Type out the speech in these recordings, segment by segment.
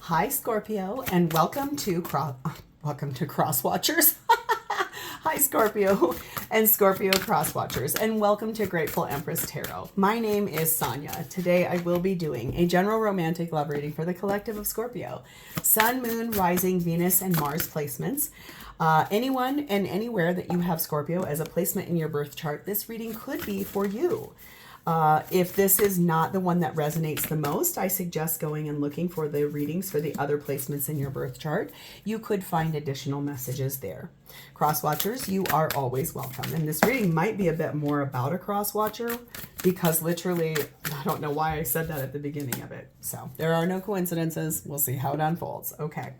Hi Scorpio, and welcome to Cross Watchers. Hi Scorpio and Scorpio Cross Watchers, and welcome to Grateful Empress Tarot. My name is Sonia. Today I will be doing a general romantic love reading for the collective of Scorpio. Sun, Moon, Rising, Venus, and Mars placements. Anyone and anywhere that you have Scorpio as a placement in your birth chart, this reading could be for you. If this is not the one that resonates the most, I suggest going and looking for the readings for the other placements in your birth chart. You could find additional messages there. Cross watchers, you are always welcome. And this reading might be a bit more about a cross watcher because literally, I don't know why I said that at the beginning of it. So there are no coincidences. We'll see how it unfolds. Okay.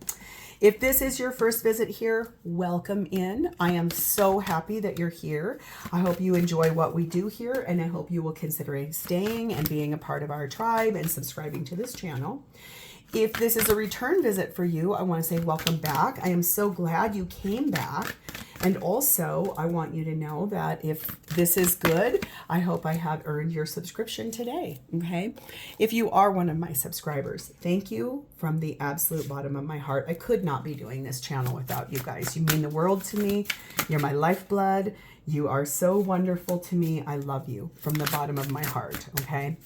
If this is your first visit here, welcome in. I am so happy that you're here. I hope you enjoy what we do here, and I hope you will consider staying and being a part of our tribe and subscribing to this channel. If this is a return visit for you, I want to say welcome back. I am so glad you came back. And also, I want you to know that if this is good, I hope I have earned your subscription today, okay? If you are one of my subscribers, thank you from the absolute bottom of my heart. I could not be doing this channel without you guys. You mean the world to me. You're my lifeblood. You are so wonderful to me. I love you from the bottom of my heart, okay?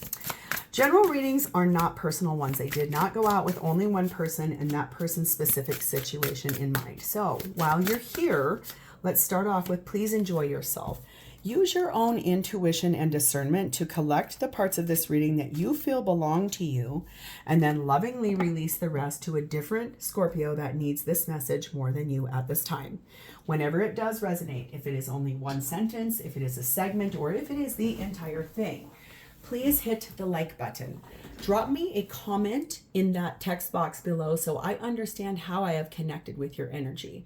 General readings are not personal ones. They did not go out with only one person and that person's specific situation in mind. So while you're here, let's start off with please enjoy yourself. Use your own intuition and discernment to collect the parts of this reading that you feel belong to you, and then lovingly release the rest to a different Scorpio that needs this message more than you at this time. Whenever it does resonate, if it is only one sentence, if it is a segment, or if it is the entire thing, please hit the like button. Drop me a comment in that text box below so I understand how I have connected with your energy.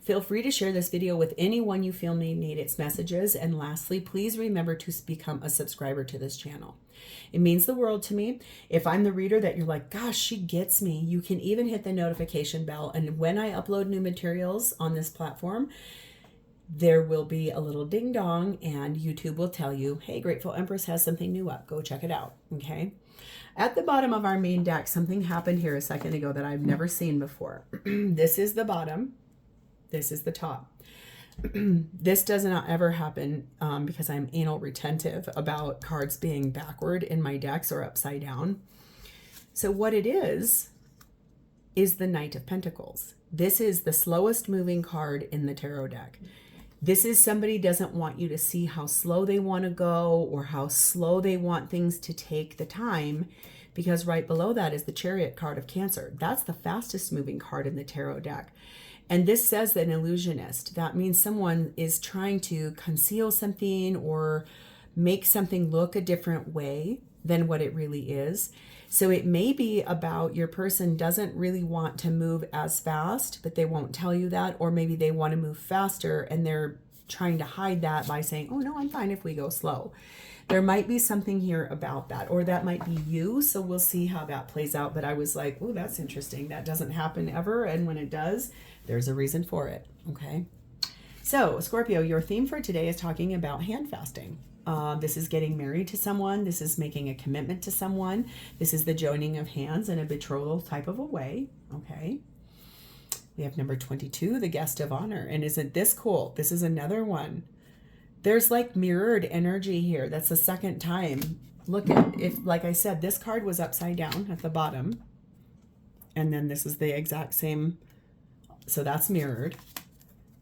Feel free to share this video with anyone you feel may need its messages. And lastly, please remember to become a subscriber to this channel. It means the world to me. If I'm the reader that you're like, gosh, she gets me, you can even hit the notification bell. And when I upload new materials on this platform, there will be a little ding dong and YouTube will tell you, hey, Grateful Empress has something new up. Go check it out. Okay. At the bottom of our main deck, something happened here a second ago that I've never seen before. This is the bottom. This is the top. This does not ever happen because I'm anal retentive about cards being backward in my decks or upside down. So what it is the Knight of Pentacles. This is the slowest moving card in the tarot deck. This is somebody doesn't want you to see how slow they want to go or how slow they want things to take the time, because right below that is the Chariot card of Cancer. That's the fastest moving card in the tarot deck. And this says an illusionist. That means someone is trying to conceal something or make something look a different way than what it really is. So it may be about your person doesn't really want to move as fast, but they won't tell you that. Or maybe they want to move faster and they're trying to hide that by saying, oh no, I'm fine if we go slow. There might be something here about that, or that might be you. So we'll see how that plays out. But I was like, oh, that's interesting. That doesn't happen ever. And when it does, there's a reason for it. Okay. So Scorpio, your theme for today is talking about hand fasting. This is getting married to someone. This is making a commitment to someone. This is the joining of hands in a betrothal type of a way. Okay. We have number 22, the guest of honor. And isn't this cool? This is another one. There's like mirrored energy here. That's the second time. Look at, if, like I said, this card was upside down at the bottom. And then this is the exact same. So that's mirrored.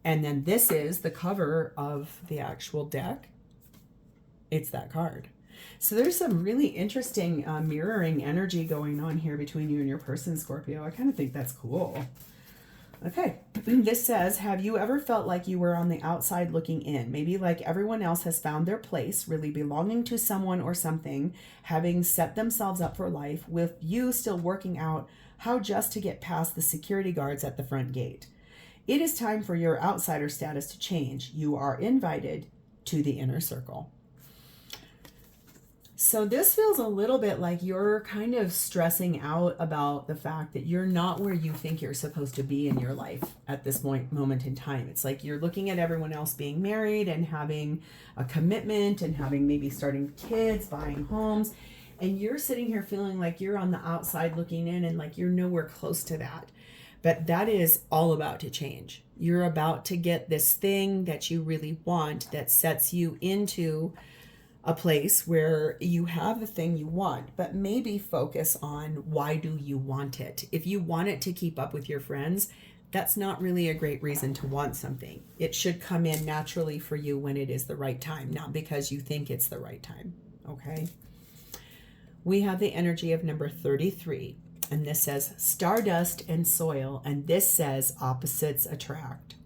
And then this is the cover of the actual deck. It's that card. So there's some really interesting mirroring energy going on here between you and your person, Scorpio. I kind of think that's cool. Okay. This says, have you ever felt like you were on the outside looking in? Maybe like everyone else has found their place, really belonging to someone or something, having set themselves up for life, with you still working out how just to get past the security guards at the front gate. It is time for your outsider status to change. You are invited to the inner circle. So this feels a little bit like you're kind of stressing out about the fact that you're not where you think you're supposed to be in your life at this moment in time. It's like you're looking at everyone else being married and having a commitment and having maybe starting kids, buying homes. And you're sitting here feeling like you're on the outside looking in and like you're nowhere close to that. But that is all about to change. You're about to get this thing that you really want that sets you into a place where you have the thing you want, but maybe focus on why do you want it. If you want it to keep up with your friends, that's not really a great reason to want something. It should come in naturally for you when it is the right time, not because you think it's the right time. Okay? We have the energy of number 33, and this says stardust and soil, and this says opposites attract.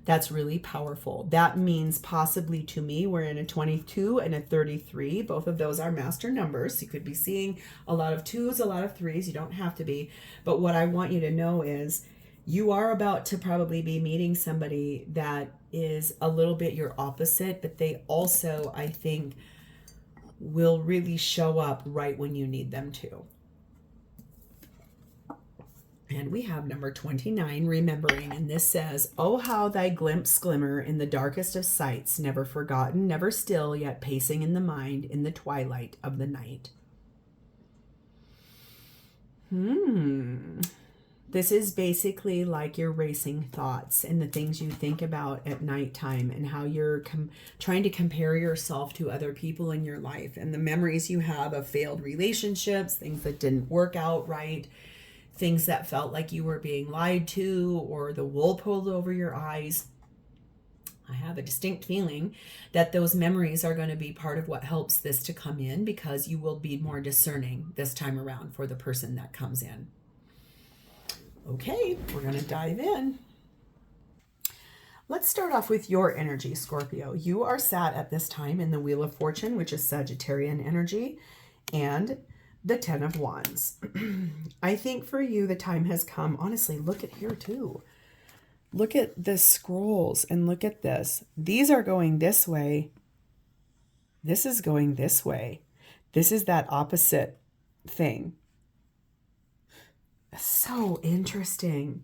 That's really powerful. That means possibly to me, we're in a 22 and a 33. Both of those are master numbers. You could be seeing a lot of 2s, a lot of 3s. You don't have to be. But what I want you to know is you are about to probably be meeting somebody that is a little bit your opposite, but they also, I think, will really show up right when you need them to. And we have number 29, remembering, and this says, oh, how thy glimpse glimmer in the darkest of sights, never forgotten, never still, yet pacing in the mind in the twilight of the night. This is basically like your racing thoughts and the things you think about at nighttime and how you're trying to compare yourself to other people in your life and the memories you have of failed relationships, things that didn't work out right, things that felt like you were being lied to or the wool pulled over your eyes. I have a distinct feeling that those memories are going to be part of what helps this to come in, because you will be more discerning this time around for the person that comes in. Okay, we're going to dive in. Let's start off with your energy, Scorpio. You are sat at this time in the Wheel of Fortune, which is Sagittarian energy, and the 10 of Wands. I think for you, the time has come. Honestly, look at here too. Look at the scrolls and look at this. These are going this way. This is going this way. This is that opposite thing. So interesting.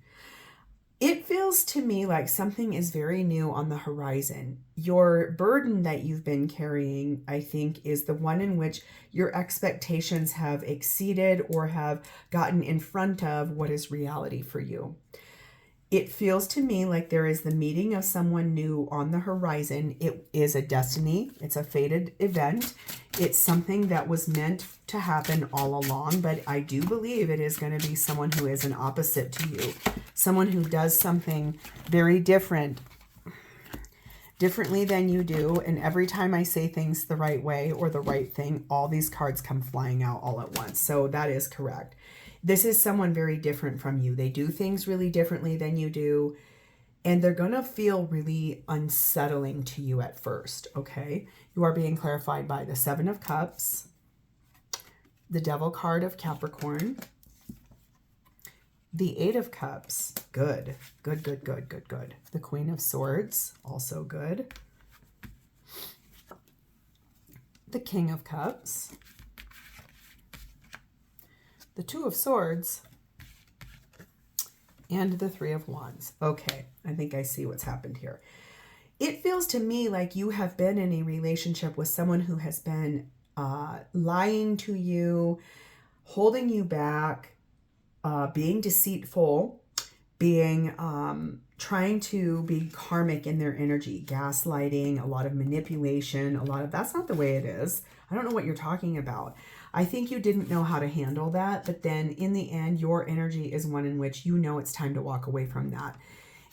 It feels to me like something is very new on the horizon. Your burden that you've been carrying, I think, is the one in which your expectations have exceeded or have gotten in front of what is reality for you. It feels to me like there is the meeting of someone new on the horizon. It is a destiny. It's a fated event. It's something that was meant to happen all along, but I do believe it is going to be someone who is an opposite to you. Someone who does something very differently than you do. And every time I say things the right way or the right thing, all these cards come flying out all at once. So that is correct. This is someone very different from you. They do things really differently than you do, and they're going to feel really unsettling to you at first, okay? You are being clarified by the 7 of Cups, the Devil card of Capricorn, the 8 of Cups, good. The Queen of Swords, also good. The King of Cups, the 2 of Swords, and the 3 of Wands. Okay, I think I see what's happened here. It feels to me like you have been in a relationship with someone who has been lying to you, holding you back, being deceitful, being trying to be karmic in their energy, gaslighting, a lot of manipulation, that's not the way it is. I don't know what you're talking about. I think you didn't know how to handle that, but then in the end, your energy is one in which you know it's time to walk away from that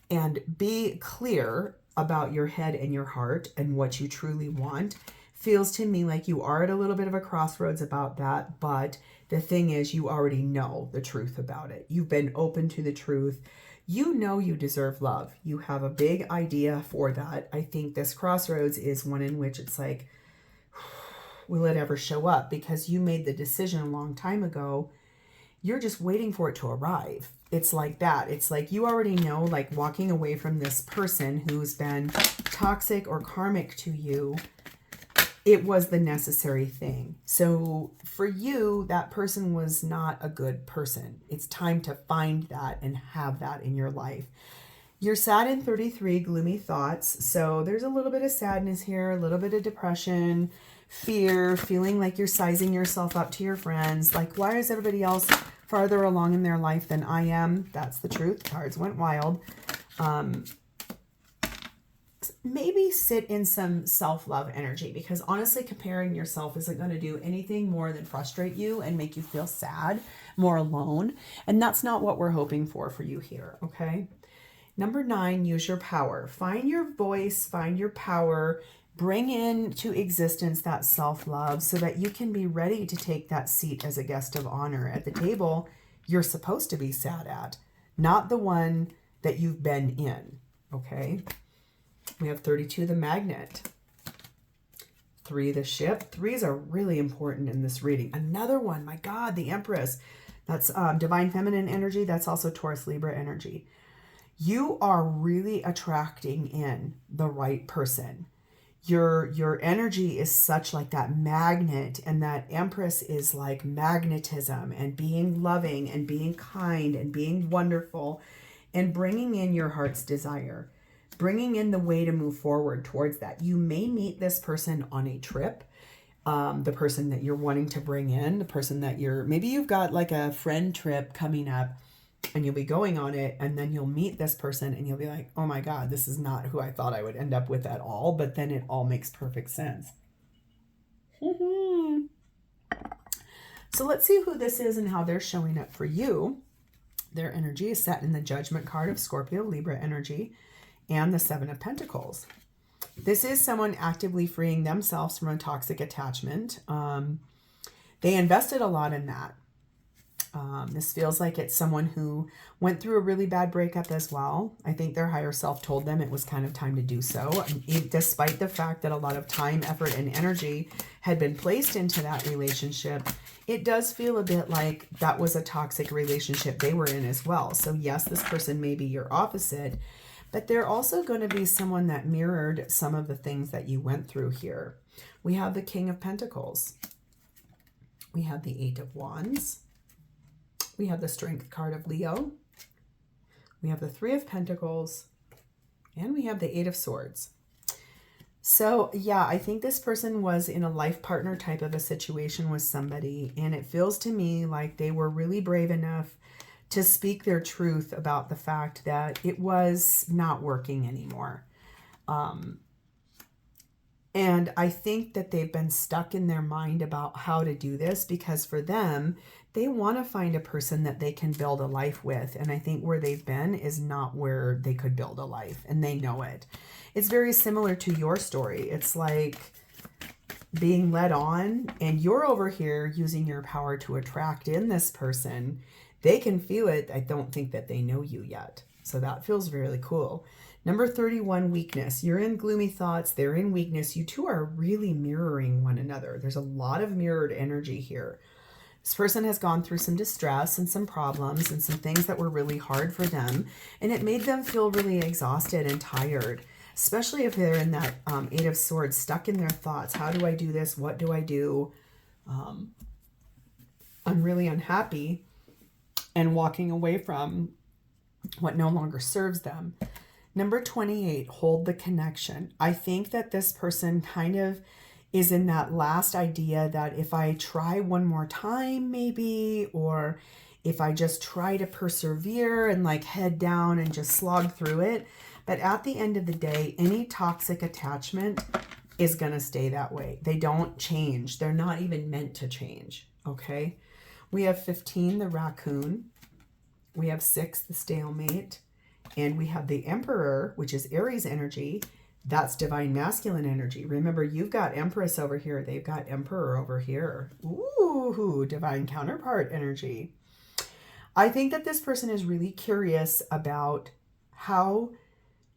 and be clear about your head and your heart and what you truly want. Feels to me like you are at a little bit of a crossroads about that, but the thing is, you already know the truth about it. You've been open to the truth. You know you deserve love. You have a big idea for that. I think this crossroads is one in which it's like, will it ever show up? Because you made the decision a long time ago. You're just waiting for it to arrive. It's like that. It's like you already know, like walking away from this person who's been toxic or karmic to you, it was the necessary thing. So for you, that person was not a good person. It's time to find that and have that in your life. You're sad in 33, gloomy thoughts. So there's a little bit of sadness here, a little bit of depression, fear, feeling like you're sizing yourself up to your friends. Like, why is everybody else farther along in their life than I am? That's the truth. Cards went wild. Maybe sit in some self-love energy, because honestly, comparing yourself isn't going to do anything more than frustrate you and make you feel sad, more alone. And that's not what we're hoping for you here, okay? Number 9, use your power. Find your voice, find your power, bring into existence that self-love so that you can be ready to take that seat as a guest of honor at the table you're supposed to be sat at, not the one that you've been in, okay? We have 32, the Magnet. 3, the Ship. 3s are really important in this reading. Another one, my God, the Empress. That's Divine Feminine energy. That's also Taurus Libra energy. You are really attracting in the right person. Your energy is such like that magnet, and that Empress is like magnetism and being loving and being kind and being wonderful and bringing in your heart's desire, bringing in the way to move forward towards that. You may meet this person on a trip, the person that you're wanting to bring in, the person that maybe you've got like a friend trip coming up and you'll be going on it, and then you'll meet this person and you'll be like, oh my God, this is not who I thought I would end up with at all. But then it all makes perfect sense. So let's see who this is and how they're showing up for you. Their energy is set in the Judgment card of Scorpio Libra energy and the 7 of Pentacles. This is someone actively freeing themselves from a toxic attachment. They invested a lot in that. This feels like it's someone who went through a really bad breakup as well. I think their higher self told them it was kind of time to do so. Despite the fact that a lot of time, effort, and energy had been placed into that relationship, it does feel a bit like that was a toxic relationship they were in as well. So yes, this person may be your opposite, but they're also going to be someone that mirrored some of the things that you went through here. We have the King of Pentacles. We have the 8 of Wands. We have the Strength card of Leo. We have the 3 of Pentacles. And we have the 8 of Swords. So yeah, I think this person was in a life partner type of a situation with somebody. And it feels to me like they were really brave enough to speak their truth about the fact that it was not working anymore. And I think that they've been stuck in their mind about how to do this, because for them, they want to find a person that they can build a life with. And I think where they've been is not where they could build a life, and they know it. It's very similar to your story. It's like being led on, and you're over here using your power to attract in this person. They can feel it. I don't think that they know you yet. So that feels really cool. Number 31, weakness. You're in gloomy thoughts. They're in weakness. You two are really mirroring one another. There's a lot of mirrored energy here. This person has gone through some distress and some problems and some things that were really hard for them. And it made them feel really exhausted and tired, especially if they're in that 8 of Swords, stuck in their thoughts. How do I do this? What do I do? I'm really unhappy, and walking away from what no longer serves them. Number 28, hold the connection. I think that this person kind of is in that last idea that if I try one more time, maybe, or if I just try to persevere and like head down and just slog through it. But at the end of the day, any toxic attachment is going to stay that way. They don't change. They're not even meant to change. Okay. We have 15, the Raccoon. We have 6, the Stalemate. And we have the Emperor, which is Aries energy. That's Divine Masculine energy. Remember, you've got Empress over here. They've got Emperor over here. Ooh, Divine Counterpart energy. I think that this person is really curious about how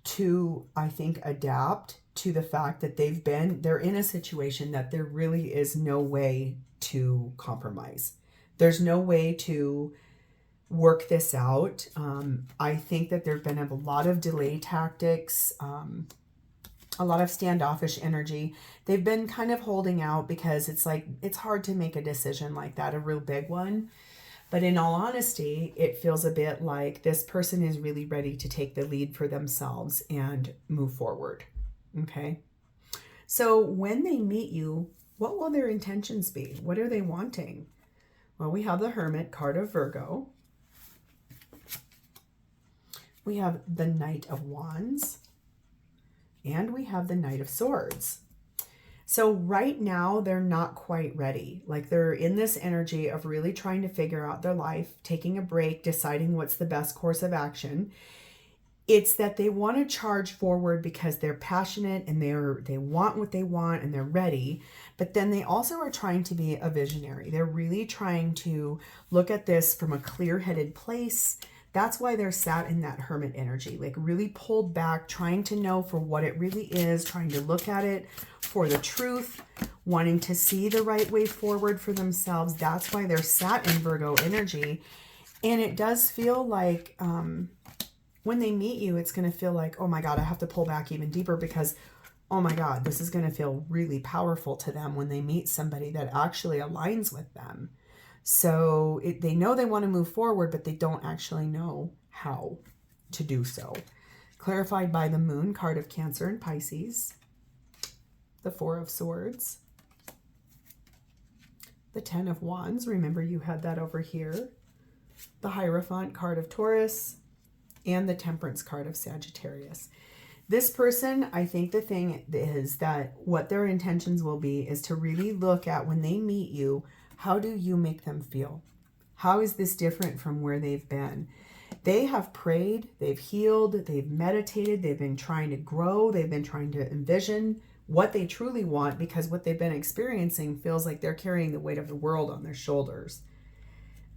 to, I think, adapt to the fact that they're in a situation that there really is no way to compromise. There's no way to work this out. I think that there've been a lot of delay tactics, a lot of standoffish energy. They've been kind of holding out because it's like, it's hard to make a decision like that, a real big one. But in all honesty, it feels a bit like this person is really ready to take the lead for themselves and move forward. Okay. So when they meet you, What will their intentions be? What are they wanting? Well, we have the Hermit, card of Virgo. We have the Knight of Wands. And we have the Knight of Swords. So right now, they're not quite ready. Like they're in this energy of really trying to figure out their life, taking a break, deciding what's the best course of action. It's that they want to charge forward because they're passionate and they want what they want and they're ready. But then they also are trying to be a visionary. They're really trying to look at this from a clear-headed place. That's why they're sat in that Hermit energy, like really pulled back, trying to know for what it really is, trying to look at it for the truth, wanting to see the right way forward for themselves. That's why they're sat in Virgo energy. And it does feel like when they meet you, it's going to feel like, oh my God, I have to pull back even deeper because, oh my God, this is going to feel really powerful to them when they meet somebody that actually aligns with them. So they know they want to move forward, but they don't actually know how to do so. Clarified by the Moon, card of Cancer and Pisces. The Four of Swords. The Ten of Wands. Remember, you had that over here. The Hierophant, card of Taurus. And the Temperance card of Sagittarius. This person, I think the thing is that what their intentions will be is to really look at when they meet you, how do you make them feel? How is this different from where they've been? They have prayed, they've healed, they've meditated, they've been trying to grow, they've been trying to envision what they truly want because what they've been experiencing feels like they're carrying the weight of the world on their shoulders.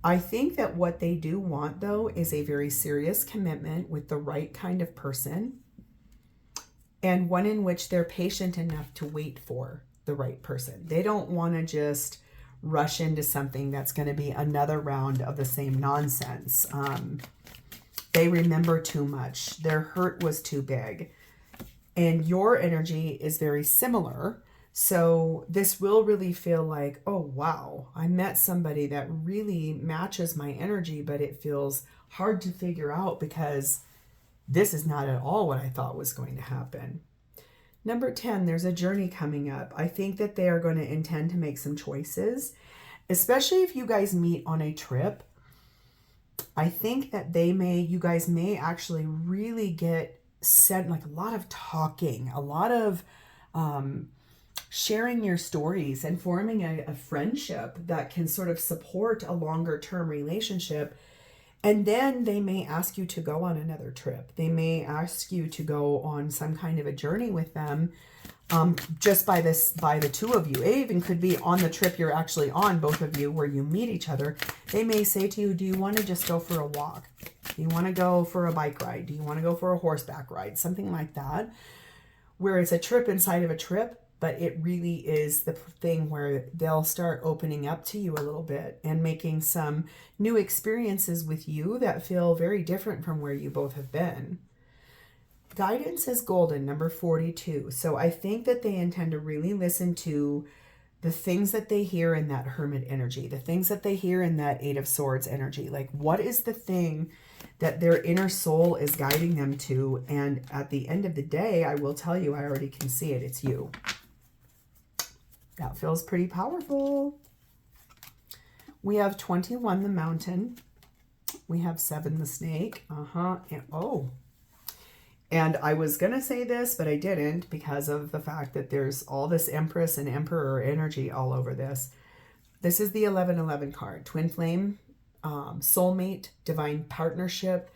I think that what they do want, though, is a very serious commitment with the right kind of person and one in which they're patient enough to wait for the right person. They don't want to just rush into something that's going to be another round of the same nonsense. They remember too much. Their hurt was too big. And your energy is very similar. So this will really feel like, oh, wow, I met somebody that really matches my energy, but it feels hard to figure out because this is not at all what I thought was going to happen. Number 10, there's a journey coming up. I think that they are going to intend to make some choices, especially if you guys meet on a trip. I think that you guys may actually really get sent like a lot of talking, a lot of sharing your stories and forming a friendship that can sort of support a longer term relationship. And then they may ask you to go on another trip. They may ask you to go on some kind of a journey with them just by the two of you. It even could be on the trip you're actually on, both of you, where you meet each other. They may say to you, do you want to just go for a walk? Do you want to go for a bike ride? Do you want to go for a horseback ride? Something like that, where it's a trip inside of a trip. But it really is the thing where they'll start opening up to you a little bit and making some new experiences with you that feel very different from where you both have been. Guidance is golden, number 42. So I think that they intend to really listen to the things that they hear in that Hermit energy, the things that they hear in that Eight of Swords energy. Like, what is the thing that their inner soul is guiding them to? And at the end of the day, I will tell you, I already can see it. It's you. That feels pretty powerful. We have 21, the Mountain. We have 7, the Snake. And I was going to say this, but I didn't because of the fact that there's all this Empress and Emperor energy all over this. This is the 1111 card. Twin flame, soulmate, divine partnership.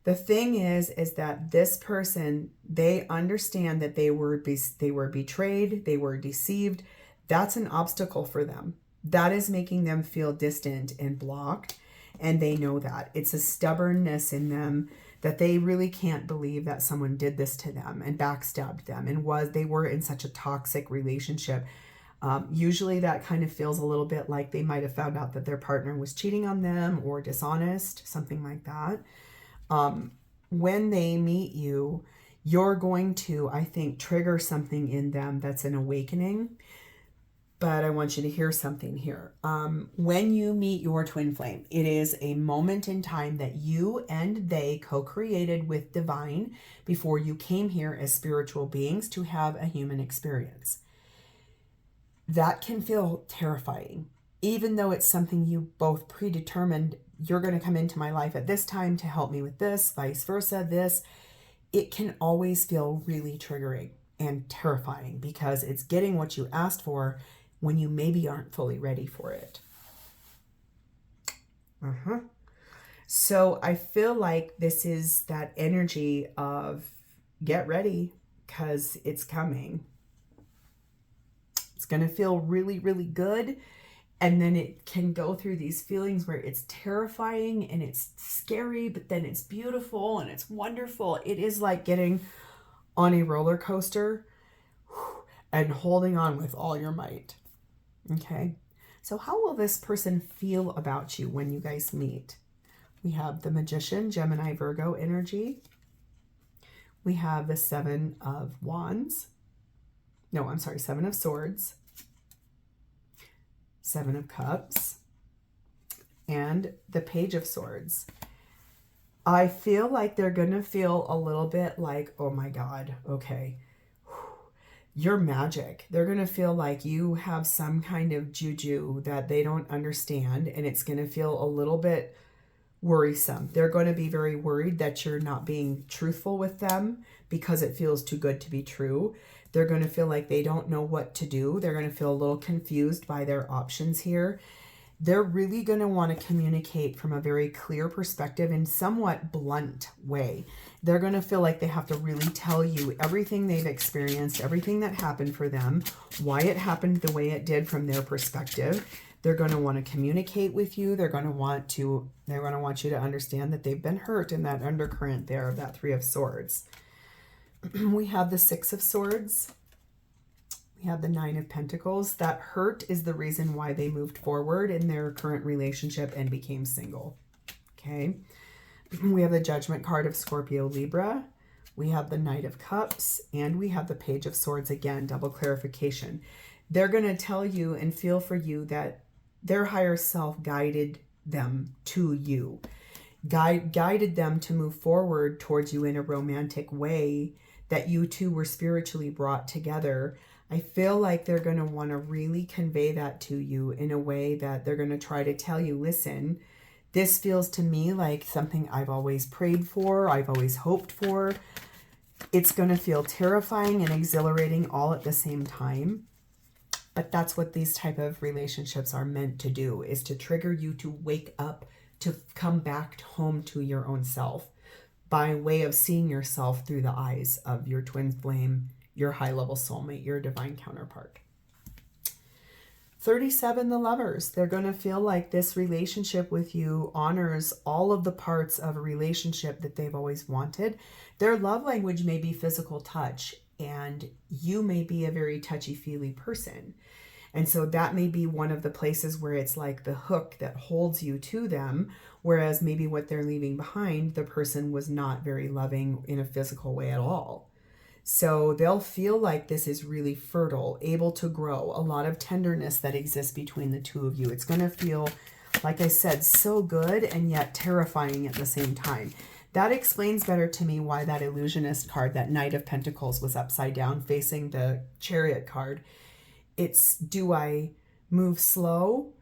The thing is that this person, they understand that they were betrayed, they were deceived. That's an obstacle for them. That is making them feel distant and blocked. And they know that. It's a stubbornness in them that they really can't believe that someone did this to them and backstabbed them and they were in such a toxic relationship. Usually that kind of feels a little bit like they might have found out that their partner was cheating on them or dishonest, something like that. When they meet you, you're going to, I think, trigger something in them that's an awakening. But I want you to hear something here. When you meet your twin flame, it is a moment in time that you and they co-created with divine before you came here as spiritual beings to have a human experience. that can feel terrifying, even though it's something you both predetermined. You're going to come into my life at this time to help me with this, vice versa, this. It can always feel really triggering and terrifying because it's getting what you asked for when you maybe aren't fully ready for it. So I feel like this is that energy of get ready because it's coming. It's going to feel really, really good. And then it can go through these feelings where it's terrifying and it's scary, but then it's beautiful and it's wonderful. It is like getting on a roller coaster and holding on with all your might. Okay. So how will this person feel about you when you guys meet? We have the Magician, Gemini, Virgo energy. We have the Seven of Wands. No, I'm sorry, Seven of Swords. Seven of Cups. And the Page of Swords. I feel like they're going to feel a little bit like, oh my God, okay. You're magic. They're going to feel like you have some kind of juju that they don't understand, and it's going to feel a little bit worrisome. They're going to be very worried that you're not being truthful with them because it feels too good to be true. They're going to feel like they don't know what to do. They're going to feel a little confused by their options here. They're really going to want to communicate from a very clear perspective in somewhat blunt way. They're going to feel like they have to really tell you everything they've experienced, everything that happened for them, why it happened the way it did from their perspective. They're going to want to communicate with you. They're going to want you to understand that they've been hurt in that undercurrent there of that Three of Swords. We have the Six of Swords. We have the Nine of Pentacles. That hurt is the reason why they moved forward in their current relationship and became single. Okay. We have the Judgment card of Scorpio, Libra. We have the Knight of Cups, and we have the Page of Swords again, double clarification. They're going to tell you and feel for you that their higher self guided them to you, guided them to move forward towards you in a romantic way, that you two were spiritually brought together. I feel like they're going to want to really convey that to you in a way that they're going to try to tell you, listen, this feels to me like something I've always prayed for, I've always hoped for. It's going to feel terrifying and exhilarating all at the same time. But that's what these type of relationships are meant to do, is to trigger you to wake up, to come back home to your own self by way of seeing yourself through the eyes of your twin flame, your high-level soulmate, your divine counterpart. 37, the Lovers. They're going to feel like this relationship with you honors all of the parts of a relationship that they've always wanted. Their love language may be physical touch, and you may be a very touchy-feely person. And so that may be one of the places where it's like the hook that holds you to them, whereas maybe what they're leaving behind, the person was not very loving in a physical way at all. So they'll feel like this is really fertile, able to grow, a lot of tenderness that exists between the two of you. It's going to feel, like I said, so good and yet terrifying at the same time. That explains better to me why that Illusionist card, that Knight of Pentacles, was upside down facing the Chariot card. It's, do I move slow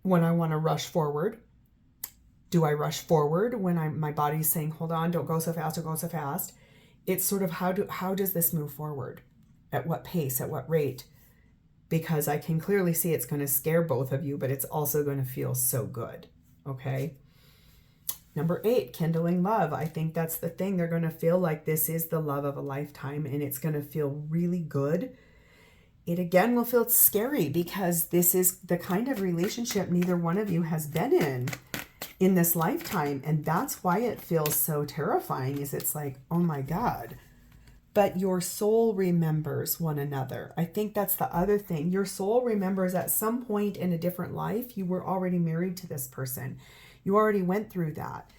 when I want to rush forward? Do I rush forward when my body's saying, hold on, don't go so fast, don't go so fast? It's sort of how does this move forward? At what pace, at what rate? Because I can clearly see it's going to scare both of you, but it's also going to feel so good. Okay. Number 8, kindling love. I think that's the thing. They're going to feel like this is the love of a lifetime, and it's going to feel really good. It again will feel scary because this is the kind of relationship neither one of you has been in this lifetime. And that's why it feels so terrifying, is it's like, oh my God, but your soul remembers one another. I think that's the other thing. Your soul remembers at some point in a different life, you were already married to this person. You already went through that.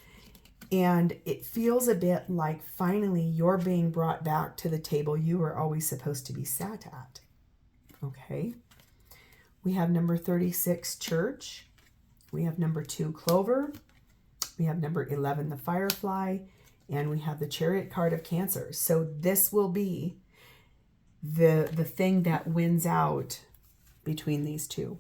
And it feels a bit like finally you're being brought back to the table you were always supposed to be sat at. Okay. We have number 36, Church. We have number 2, Clover. We have number 11, the Firefly. And we have the Chariot card of Cancer. So this will be the thing that wins out between these two.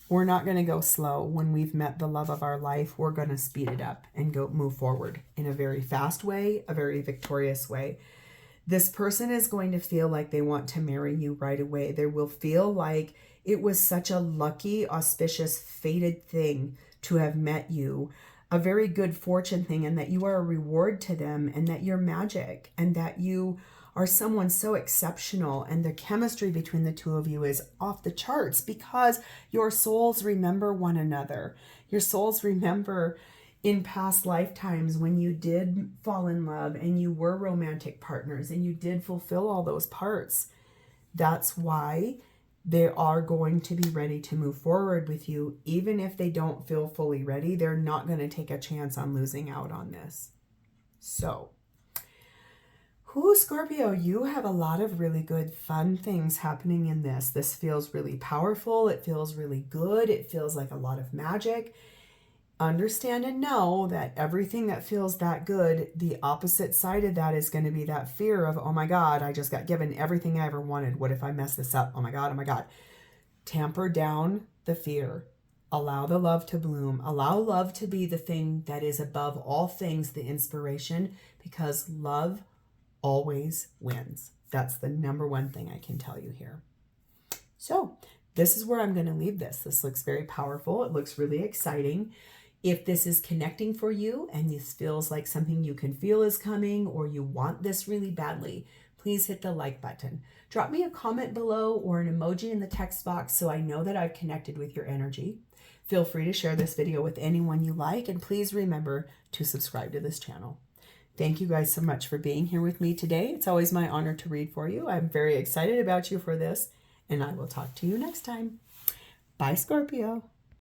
We're not going to go slow. When we've met the love of our life, we're going to speed it up and move forward in a very fast way, a very victorious way. This person is going to feel like they want to marry you right away. They will feel like it was such a lucky, auspicious, fated thing to have met you, a very good fortune thing, and that you are a reward to them, and that you're magic, and that you are someone so exceptional, and the chemistry between the two of you is off the charts because your souls remember one another. Your souls remember in past lifetimes when you did fall in love and you were romantic partners and you did fulfill all those parts. That's why they are going to be ready to move forward with you. Even if they don't feel fully ready, they're not going to take a chance on losing out on this. So, Scorpio, you have a lot of really good, fun things happening in this. This feels really powerful. It feels really good. It feels like a lot of magic. Understand and know that everything that feels that good, the opposite side of that is going to be that fear of, oh my God, I just got given everything I ever wanted. What if I mess this up? Oh my God, oh my God. Tamper down the fear. Allow the love to bloom. Allow love to be the thing that is above all things, the inspiration, because love always wins. That's the number one thing I can tell you here. So this is where I'm going to leave this. This looks very powerful. It looks really exciting. If this is connecting for you and this feels like something you can feel is coming, or you want this really badly, please hit the like button. Drop me a comment below or an emoji in the text box so I know that I've connected with your energy. Feel free to share this video with anyone you like, and please remember to subscribe to this channel. Thank you guys so much for being here with me today. It's always my honor to read for you. I'm very excited about you for this, and I will talk to you next time. Bye, Scorpio.